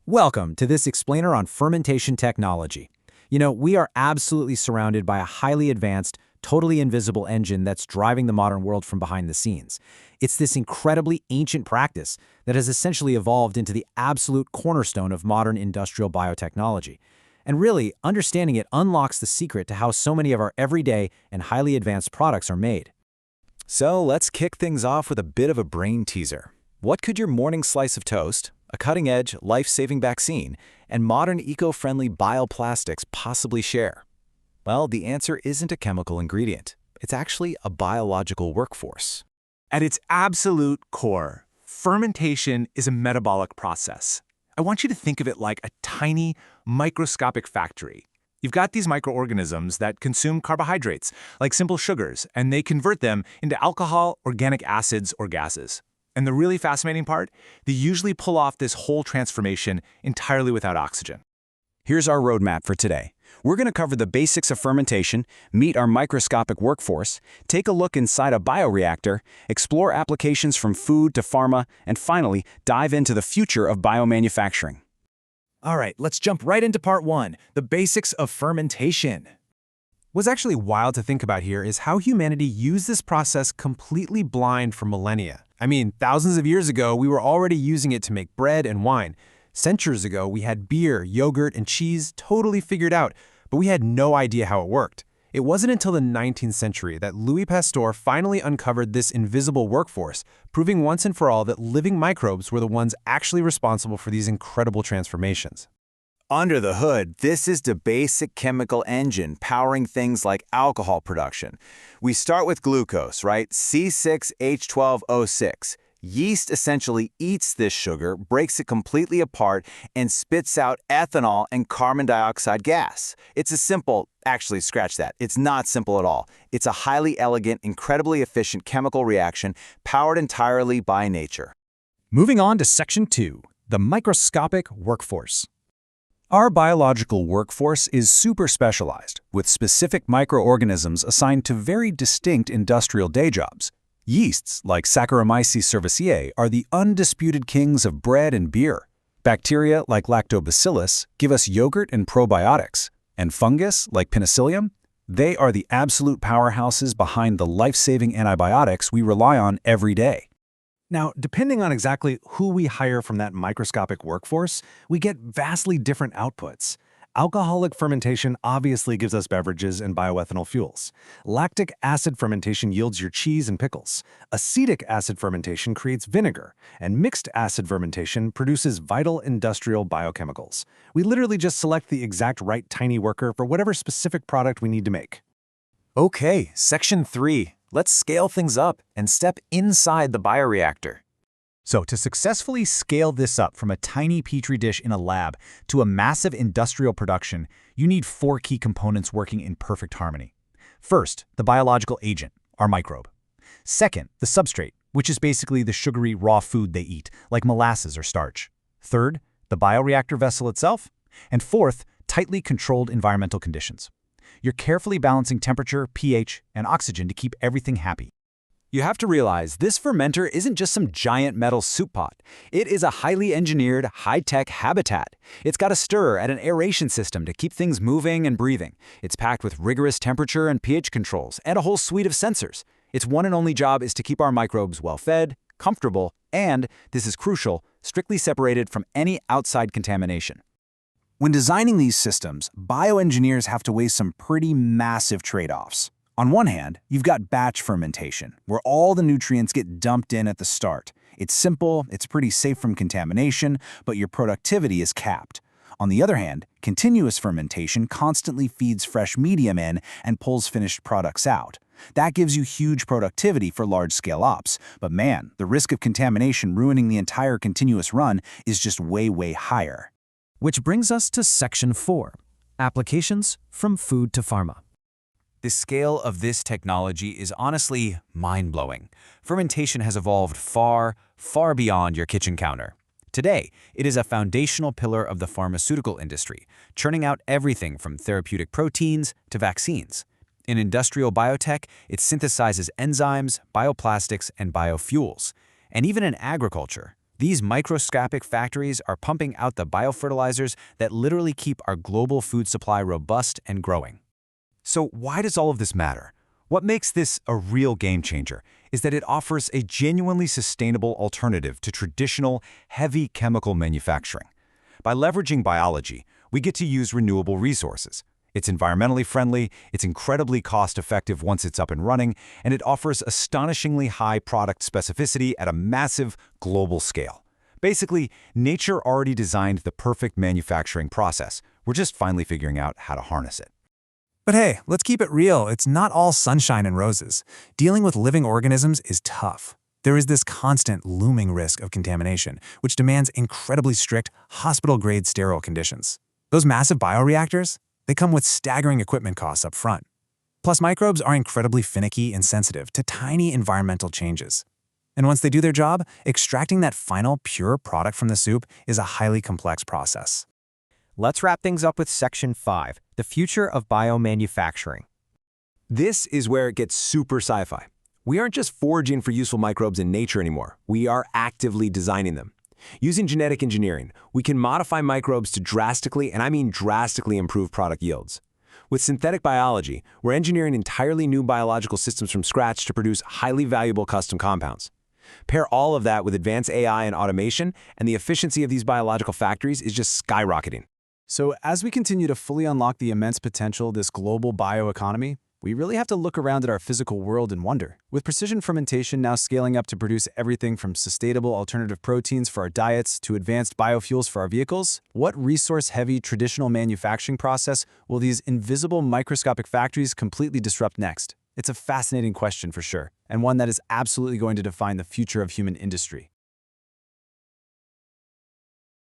Welcome to this explainer on fermentation technology. We are absolutely surrounded by a highly advanced, totally invisible engine that's driving the modern world from behind the scenes. It's this incredibly ancient practice that has essentially evolved into the absolute cornerstone of modern industrial biotechnology. And really, understanding it unlocks the secret to how so many of our everyday and highly advanced products are made. So let's kick things off with a bit of a brain teaser. What could your morning slice of toast, a cutting-edge, life-saving vaccine, and modern eco-friendly bioplastics possibly share? Well, the answer isn't a chemical ingredient. It's actually a biological workforce. At its absolute core, fermentation is a metabolic process. I want you to think of it like a tiny, microscopic factory. You've got these microorganisms that consume carbohydrates, like simple sugars, and they convert them into alcohol, organic acids, or gases. And the really fascinating part, they usually pull off this whole transformation entirely without oxygen. Here's our roadmap for today. We're going to cover the basics of fermentation, meet our microscopic workforce, take a look inside a bioreactor, explore applications from food to pharma, and finally, dive into the future of biomanufacturing. All right, let's jump right into part one, the basics of fermentation. What's actually wild to think about here is how humanity used this process completely blind for millennia. I mean, thousands of years ago, we were already using it to make bread and wine. Centuries ago, we had beer, yogurt, and cheese totally figured out, but we had no idea how it worked. It wasn't until the 19th century that Louis Pasteur finally uncovered this invisible workforce, proving once and for all that living microbes were the ones actually responsible for these incredible transformations. Under the hood, this is the basic chemical engine powering things like alcohol production. We start with glucose, right? C6H12O6. Yeast essentially eats this sugar, breaks it completely apart, and spits out ethanol and carbon dioxide gas. It's a simple, actually scratch that, it's not simple at all. It's a highly elegant, incredibly efficient chemical reaction powered entirely by nature. Moving on to section 2, the microscopic workforce. Our biological workforce is super specialized, with specific microorganisms assigned to very distinct industrial day jobs. Yeasts, like Saccharomyces cerevisiae, are the undisputed kings of bread and beer. Bacteria, like Lactobacillus, give us yogurt and probiotics. And fungus, like Penicillium, they are the absolute powerhouses behind the life-saving antibiotics we rely on every day. Now, depending on exactly who we hire from that microscopic workforce, we get vastly different outputs. Alcoholic fermentation obviously gives us beverages and bioethanol fuels. Lactic acid fermentation yields your cheese and pickles. Acetic acid fermentation creates vinegar. And mixed acid fermentation produces vital industrial biochemicals. We literally just select the exact right tiny worker for whatever specific product we need to make. Okay, section 3. Let's scale things up and step inside the bioreactor. So to successfully scale this up from a tiny petri dish in a lab to a massive industrial production, you need 4 key components working in perfect harmony. First, the biological agent, our microbe. Second, the substrate, which is basically the sugary raw food they eat, like molasses or starch. Third, the bioreactor vessel itself. And fourth, tightly controlled environmental conditions. You're carefully balancing temperature, pH, and oxygen to keep everything happy. You have to realize this fermenter isn't just some giant metal soup pot. It is a highly engineered, high-tech habitat. It's got a stirrer and an aeration system to keep things moving and breathing. It's packed with rigorous temperature and pH controls and a whole suite of sensors. Its one and only job is to keep our microbes well-fed, comfortable, and, this is crucial, strictly separated from any outside contamination. When designing these systems, bioengineers have to weigh some pretty massive trade-offs. On one hand, you've got batch fermentation, where all the nutrients get dumped in at the start. It's simple, it's pretty safe from contamination, but your productivity is capped. On the other hand, continuous fermentation constantly feeds fresh medium in and pulls finished products out. That gives you huge productivity for large-scale ops, but man, the risk of contamination ruining the entire continuous run is just way, way higher. Which brings us to section 4, applications from food to pharma. The scale of this technology is honestly mind-blowing. Fermentation has evolved far, far beyond your kitchen counter. Today, it is a foundational pillar of the pharmaceutical industry, churning out everything from therapeutic proteins to vaccines. In industrial biotech, it synthesizes enzymes, bioplastics, and biofuels. And even in agriculture, These microscopic factories are pumping out the biofertilizers that literally keep our global food supply robust and growing. So why does all of this matter? What makes this a real game changer is that it offers a genuinely sustainable alternative to traditional, heavy chemical manufacturing. By leveraging biology, we get to use renewable resources. It's environmentally friendly, it's incredibly cost-effective once it's up and running, and it offers astonishingly high product specificity at a massive global scale. Basically, nature already designed the perfect manufacturing process. We're just finally figuring out how to harness it. But hey, let's keep it real. It's not all sunshine and roses. Dealing with living organisms is tough. There is this constant looming risk of contamination, which demands incredibly strict, hospital-grade sterile conditions. Those massive bioreactors? They come with staggering equipment costs up front. Plus, microbes are incredibly finicky and sensitive to tiny environmental changes. And once they do their job, extracting that final pure product from the soup is a highly complex process. Let's wrap things up with Section 5, the future of biomanufacturing. This is where it gets super sci-fi. We aren't just foraging for useful microbes in nature anymore. We are actively designing them. Using genetic engineering, we can modify microbes to drastically, and I mean drastically, improve product yields. With synthetic biology, we're engineering entirely new biological systems from scratch to produce highly valuable custom compounds. Pair all of that with advanced AI and automation, and the efficiency of these biological factories is just skyrocketing. So as we continue to fully unlock the immense potential of this global bioeconomy, we really have to look around at our physical world and wonder. With precision fermentation now scaling up to produce everything from sustainable alternative proteins for our diets to advanced biofuels for our vehicles, what resource-heavy traditional manufacturing process will these invisible microscopic factories completely disrupt next? It's a fascinating question for sure, and one that is absolutely going to define the future of human industry.